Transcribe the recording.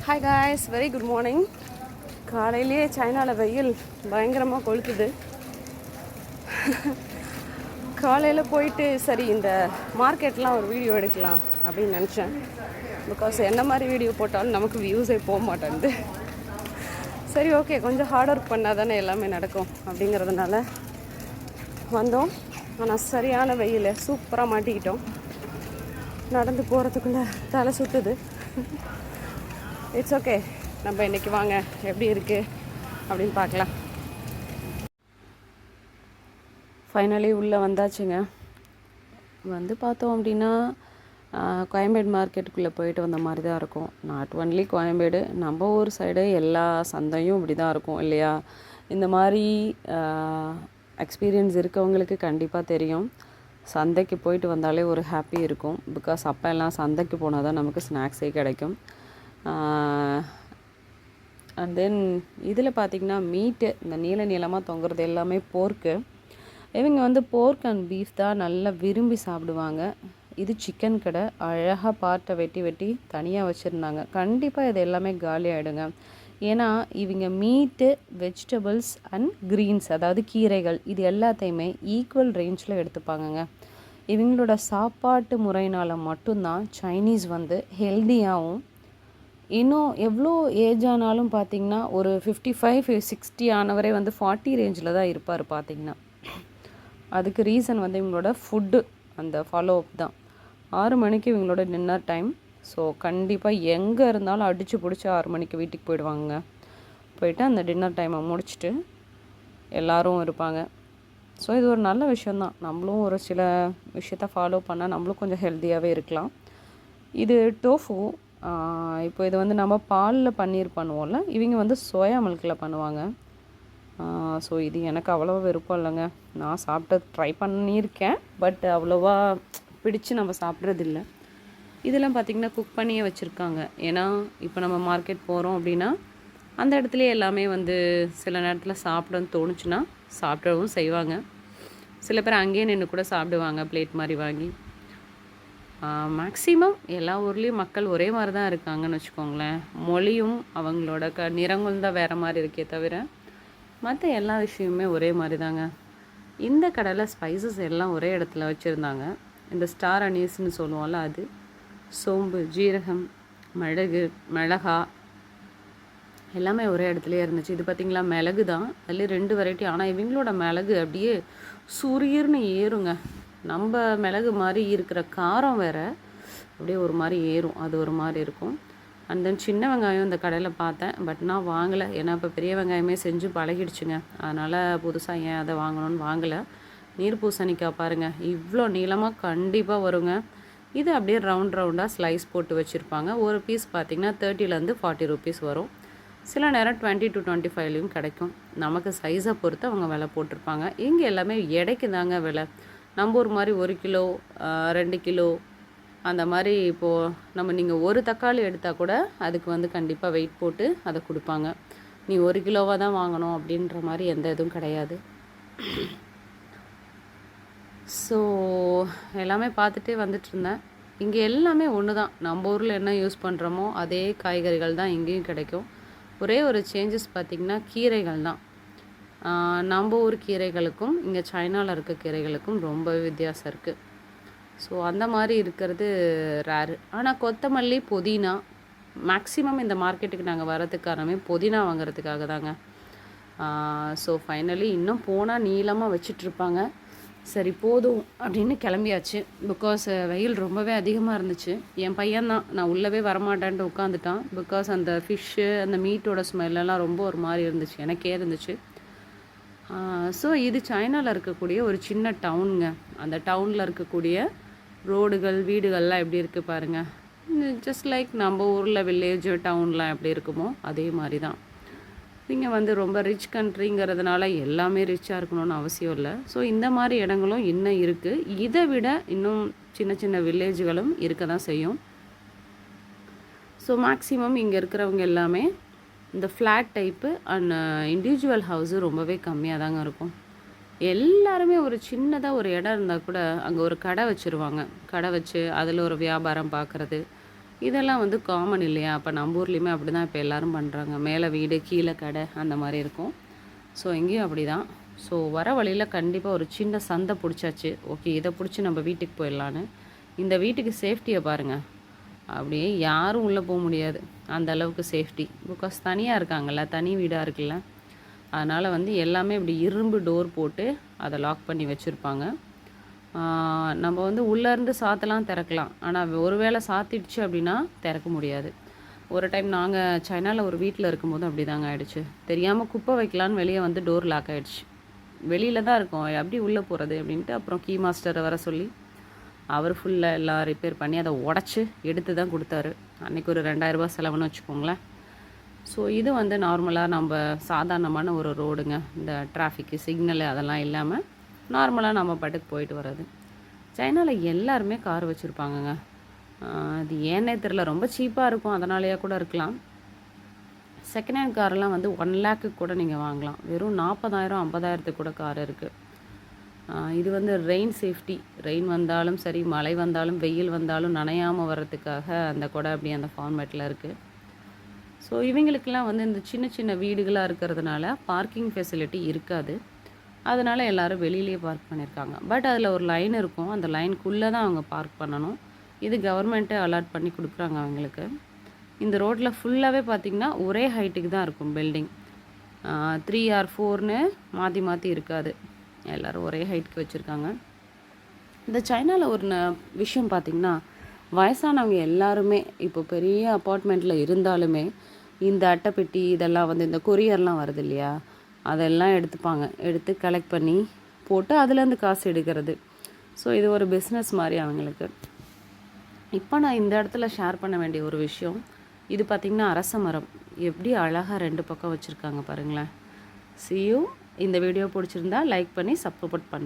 Hi guys, very good morning. காலையிலேயே சைனாவில் வெயில் பயங்கரமாக கொளுத்துது. காலையில் போயிட்டு சரி இந்த மார்க்கெட்லாம் ஒரு வீடியோ எடுக்கலாம் அப்படின்னு நினச்சேன். பிகாஸ் என்ன மாதிரி வீடியோ போட்டாலும் நமக்கு வியூஸே போக மாட்டேங்குது. சரி ஓகே, கொஞ்சம் ஹார்ட் ஒர்க் பண்ணால் தானே எல்லாமே நடக்கும் அப்படிங்கிறதுனால வந்தோம். ஆனால் சரியான வெயில், சூப்பராக மாட்டிக்கிட்டோம். நடந்து போகிறதுக்குள்ளே தலை சுற்றுது. இட்ஸ் ஓகே, நம்ம இன்றைக்கி வாங்க எப்படி இருக்குது அப்படின்னு பார்க்கலாம். ஃபைனலி உள்ளே வந்தாச்சுங்க. வந்து பார்த்தோம் அப்படின்னா கோயம்பேடு மார்க்கெட்டுக்குள்ளே போயிட்டு வந்த மாதிரி தான் இருக்கும். நாட் ஒன்லி கோயம்பேடு, நம்ம ஊர் சைடு எல்லா சந்தையும் இப்படி தான் இருக்கும் இல்லையா? இந்த மாதிரி எக்ஸ்பீரியன்ஸ் இருக்கவங்களுக்கு கண்டிப்பாக தெரியும். சந்தைக்கு போயிட்டு வந்தாலே ஒரு ஹாப்பி இருக்கும். பிகாஸ் அப்போ எல்லாம் சந்தைக்கு போனால் தான் நமக்கு ஸ்நாக்ஸே கிடைக்கும். அண்ட் தென் இதில் பார்த்திங்கன்னா மீட்டு, இந்த நீளமாக தொங்குறது எல்லாமே போர்க்கு. இவங்க வந்து போர்க் அண்ட் பீஃப் தான் நல்லா விரும்பி சாப்பிடுவாங்க. இது சிக்கன் கடை. அழகாக பார்ட்டை வெட்டி தனியாக வச்சுருந்தாங்க. கண்டிப்பாக இது எல்லாமே காலி ஆகிடுங்க. ஏன்னா இவங்க மீட்டு, வெஜிடபிள்ஸ் அண்ட் க்ரீன்ஸ், அதாவது கீரைகள், இது எல்லாத்தையுமே ஈக்குவல் ரேஞ்சில் எடுத்துப்பாங்கங்க. இவங்களோட சாப்பாட்டு முறையினால் மட்டும்தான் சைனீஸ் வந்து ஹெல்த்தியாகவும், இன்னும் எவ்வளோ ஏஜ் ஆனாலும் பார்த்திங்கன்னா ஒரு 55-60 ஆனவரே வந்து 40 ரேஞ்சில் தான் இருப்பார் பார்த்திங்கன்னா. அதுக்கு ரீசன் வந்து இவங்களோட ஃபுட்டு, அந்த ஃபாலோ அப் தான். 6 மணிக்கு இவங்களோட டின்னர் டைம். ஸோ கண்டிப்பாக எங்கே இருந்தாலும் அடித்து பிடிச்சி 6 மணிக்கு வீட்டுக்கு போயிடுவாங்க. போயிட்டு அந்த டின்னர் டைமை முடிச்சுட்டு எல்லோரும் இருப்பாங்க. ஸோ இது ஒரு நல்ல விஷயந்தான். நம்மளும் ஒரு சில விஷயத்த ஃபாலோ பண்ணால் நம்மளும் கொஞ்சம் ஹெல்த்தியாகவே இருக்கலாம். இது டோஃபு. இப்போ இது வந்து நம்ம பாலில் பன்னீர் பண்ணுவோம்ல, இவங்க வந்து சோயா மில்கில் பண்ணுவாங்க. ஸோ இது எனக்கு அவ்வளோவா விருப்பம் இல்லைங்க. நான் ட்ரை பண்ணியிருக்கேன், பட் அவ்வளோவா பிடிச்சு நம்ம சாப்பிட்றதில்ல. இதெல்லாம் பார்த்திங்கன்னா குக் பண்ணியே வச்சுருக்காங்க. ஏன்னா இப்போ நம்ம மார்க்கெட் போகிறோம் அப்படின்னா அந்த இடத்துலையே எல்லாமே வந்து சில நேரத்தில் சாப்பிடணும்னு தோணுச்சுன்னா சாப்பிடவும் செய்வாங்க. சில பேர் அங்கேயே நின்று கூட சாப்பிடுவாங்க, பிளேட் மாதிரி வாங்கி. மேக்ஸிமம் எல்லா ஊர்லேயும் மக்கள் ஒரே மாதிரி தான் இருக்காங்கன்னு வச்சுக்கோங்களேன். மொழியும் அவங்களோட நிறங்கள் தான் வேறு மாதிரி இருக்கே தவிர மற்ற எல்லா விஷயமுமே ஒரே மாதிரி தாங்க. இந்த கடையில் ஸ்பைசஸ் எல்லாம் ஒரே இடத்துல வச்சுருந்தாங்க. இந்த ஸ்டார் அனீஸ்ன்னு சொல்லுவோம்ல, அது சோம்பு, ஜீரகம், மிளகா எல்லாமே ஒரே இடத்துலையே இருந்துச்சு. இது பார்த்திங்களா மிளகு தான், அதுலேயே 2 வெரைட்டி. ஆனால் இவங்களோட மிளகு அப்படியே சுரியர்னு ஏறுங்க. நம்ம மிளகு மாதிரி இருக்கிற காரம் வேறு அப்படியே ஒரு மாதிரி ஏறும், அது ஒரு மாதிரி இருக்கும். அண்ட் தென் சின்ன வெங்காயம் இந்த கடையில் பார்த்தேன், பட் நான் வாங்கலை. ஏன்னா இப்போ பெரிய வெங்காயமே செஞ்சு பழகிடுச்சுங்க. அதனால் புதுசாக ஏன் அதை வாங்கணும்னு வாங்கலை. நீர் பூசணிக்காய் பாருங்கள், இவ்வளோ நீளமாக கண்டிப்பாக வருங்க. இது அப்படியே ரவுண்டாக ஸ்லைஸ் போட்டு வச்சுருப்பாங்க. ஒரு பீஸ் பார்த்திங்கன்னா 30 to 40 rupees வரும். சில நேரம் 20 to 25 கிடைக்கும். நமக்கு சைஸை பொறுத்து அவங்க விலை போட்டிருப்பாங்க. இங்கே எல்லாமே எடைக்கு தாங்க விலை. நம்ம ஒரு மாதிரி 1 கிலோ 2 கிலோ அந்த மாதிரி. இப்போது நீங்கள் ஒரு தக்காளி எடுத்தால் கூட அதுக்கு வந்து கண்டிப்பாக வெயிட் போட்டு அதை கொடுப்பாங்க. நீ 1 கிலோவாக தான் வாங்கணும் அப்படின்ற மாதிரி எந்த இதுவும் கிடையாது. ஸோ எல்லாமே பார்த்துட்டே வந்துட்டுருந்தேன். இங்கே எல்லாமே ஒன்று தான். நம்ம ஊரில் என்ன யூஸ் பண்ணுறோமோ அதே காய்கறிகள் தான் இங்கேயும் கிடைக்கும். ஒரே ஒரு சேஞ்சஸ் பார்த்திங்கன்னா கீரைகள் தான். நம்ம ஊர் கீரைகளுக்கும் இங்கே சைனாவில் இருக்க கீரைகளுக்கும் ரொம்ப வித்தியாசம் இருக்குது. ஸோ அந்த மாதிரி இருக்கிறது ரேரு. ஆனால் கொத்தமல்லி, புதினா மேக்ஸிமம் இந்த மார்க்கெட்டுக்கு நாங்கள் வரதுக்கு காரணமே புதினா வாங்குறதுக்காக தாங்க. ஸோ ஃபைனலி இன்னும் போனால் நீளமாக வச்சிட்ருப்பாங்க. சரி போதும் அப்படின்னு கிளம்பியாச்சு. பிகாஸ் வெயில் ரொம்பவே அதிகமாக இருந்துச்சு. என் பையன்தான், நான் உள்ளவே வரமாட்டேன்ட்டு உட்காந்துட்டான். பிகாஸ் அந்த ஃபிஷ்ஷு, அந்த மீட்டோட ஸ்மெல்லாம் ரொம்ப ஒரு மாதிரி இருந்துச்சு, எனக்கே இருந்துச்சு. ஸோ இது சைனாவில் இருக்கக்கூடிய ஒரு சின்ன டவுனுங்க. அந்த டவுனில் இருக்கக்கூடிய ரோடுகள், வீடுகள்லாம் எப்படி இருக்குது பாருங்கள். ஜஸ்ட் லைக் நம்ம ஊரில் வில்லேஜ், டவுன்லாம் எப்படி இருக்குமோ அதே மாதிரி தான். இங்கே வந்து ரொம்ப ரிச் கண்ட்ரிங்கிறதுனால எல்லாமே ரிச்சாக இருக்கணும்னு அவசியம் இல்லை. ஸோ இந்த மாதிரி இடங்களும் இன்னும் இருக்குது. இதை விட இன்னும் சின்ன சின்ன வில்லேஜுகளும் இருக்க தான் செய்யும். ஸோ மேக்ஸிமம் இங்கே இருக்கிறவங்க எல்லாமே இந்த flat type and individual house ரொம்பவே கம்மியாக தாங்க இருக்கும். எல்லாருமே ஒரு சின்னதாக ஒரு இடம் இருந்தால் கூட அங்கே ஒரு கடை வச்சுருவாங்க. கடை வச்சு அதில் ஒரு வியாபாரம் பார்க்குறது, இதெல்லாம் வந்து காமன் இல்லையா? அப்போ நம்ம ஊர்லேயுமே அப்படி தான் இப்போ எல்லோரும் பண்ணுறாங்க. மேலே வீடு கீழே கடை அந்த மாதிரி இருக்கும். ஸோ இங்கேயும் அப்படி தான். ஸோ வர வழியில் கண்டிப்பாக ஒரு சின்ன சந்தை பிடிச்சாச்சு. ஓகே, இதை பிடிச்சி நம்ம வீட்டுக்கு போயிடலான்னு. இந்த வீட்டுக்கு சேஃப்டியை பாருங்கள். அப்படியே யாரும் உள்ளே போக முடியாது, அந்த அளவுக்கு சேஃப்டி. பிகாஸ் தனியாக இருக்காங்கல்ல, தனி வீடாக இருக்குல்ல, அதனால் வந்து எல்லாமே இப்படி இரும்பு டோர் போட்டு அதை லாக் பண்ணி வச்சுருப்பாங்க. நம்ம வந்து உள்ளேருந்து சாத்தலாம் திறக்கலாம், ஆனால் ஒரு வேளை சாத்திடுச்சு அப்படின்னா திறக்க முடியாது. ஒரு டைம் நாங்கள் சைனாவில் ஒரு வீட்டில் இருக்கும்போது அப்படி தாங்க ஆகிடுச்சு. தெரியாமல் குப்பை வைக்கலான்னு வெளியே வந்து டோர் லாக் ஆகிடுச்சு. வெளியில் தான் இருக்கோம், எப்படி உள்ளே போகிறது அப்படின்ட்டு அப்புறம் கீ மாஸ்டரை வர சொல்லி அவர் ஃபுல்லாக எல்லாம் ரிப்பேர் பண்ணி அதை உடச்சி எடுத்து தான் கொடுத்தாரு. அன்றைக்கி ஒரு 2000 செலவுன்னு வச்சுக்கோங்களேன். ஸோ இது வந்து நார்மலாக நம்ம சாதாரணமான ஒரு ரோடுங்க. இந்த டிராஃபிக்கு சிக்னலு அதெல்லாம் இல்லாமல் நார்மலாக நம்ம பாட்டுக்கு போயிட்டு வர்றது. சைனாவில் எல்லாருமே கார் வச்சுருப்பாங்கங்க. அது ஏன்னே தெரில, ரொம்ப சீப்பாக இருக்கும், அதனாலேயே கூட இருக்கலாம். செகண்ட் ஹேண்ட் காரெல்லாம் வந்து 1 லேக்குக்கு கூட நீங்கள் வாங்கலாம். வெறும் 40,000 50,000 கூட கார் இருக்குது. இது வந்து ரெயின் சேஃப்டி. ரெயின் வந்தாலும் சரி, மழை வந்தாலும் வெயில் வந்தாலும் நனையாமல் வர்றதுக்காக அந்த கொடை அப்படி அந்த ஃபார்மேட்டில் இருக்குது. ஸோ இவங்களுக்கெல்லாம் வந்து இந்த சின்ன சின்ன வீடுகளாக இருக்கிறதுனால பார்க்கிங் ஃபெசிலிட்டி இருக்காது. அதனால் எல்லோரும் வெளியிலேயே பார்க் பண்ணியிருக்காங்க. பட் அதில் ஒரு லைன் இருக்கும், அந்த லைனுக்குள்ளே தான் அவங்க பார்க் பண்ணணும். இது கவர்மெண்ட்டே அலாட் பண்ணி கொடுக்குறாங்க அவங்களுக்கு. இந்த ரோட்டில் ஃபுல்லாகவே பார்த்திங்கன்னா ஒரே ஹைட்டுக்கு தான் இருக்கும் பில்டிங். 3 or 4ன்னு மாற்றி மாற்றி இருக்காது, எல்லோரும் ஒரே ஹைட்டுக்கு வச்சுருக்காங்க. இந்த சைனாவில் ஒரு விஷயம் பார்த்திங்கன்னா, வயசானவங்க எல்லாருமே இப்போ பெரிய அப்பார்ட்மெண்ட்டில் இருந்தாலுமே இந்த அட்டைப்பெட்டி இதெல்லாம் வந்து இந்த கொரியர்லாம் வருது இல்லையா, அதெல்லாம் எடுத்துப்பாங்க. எடுத்து கலெக்ட் பண்ணி போட்டு அதுலேருந்து காசு எடுக்கிறது. ஸோ இது ஒரு பிஸ்னஸ் மாதிரி அவங்களுக்கு. இப்போ நான் இந்த இடத்துல ஷேர் பண்ண வேண்டிய ஒரு விஷயம், இது பார்த்திங்கன்னா அரச மரம் எப்படி அழகாக 2 பக்கம் வச்சுருக்காங்க பாருங்களேன். See you. இந்த வீடியோ பிடிச்சிருந்தா லைக் பண்ணி சப்போர்ட் பண்ணுங்கள்.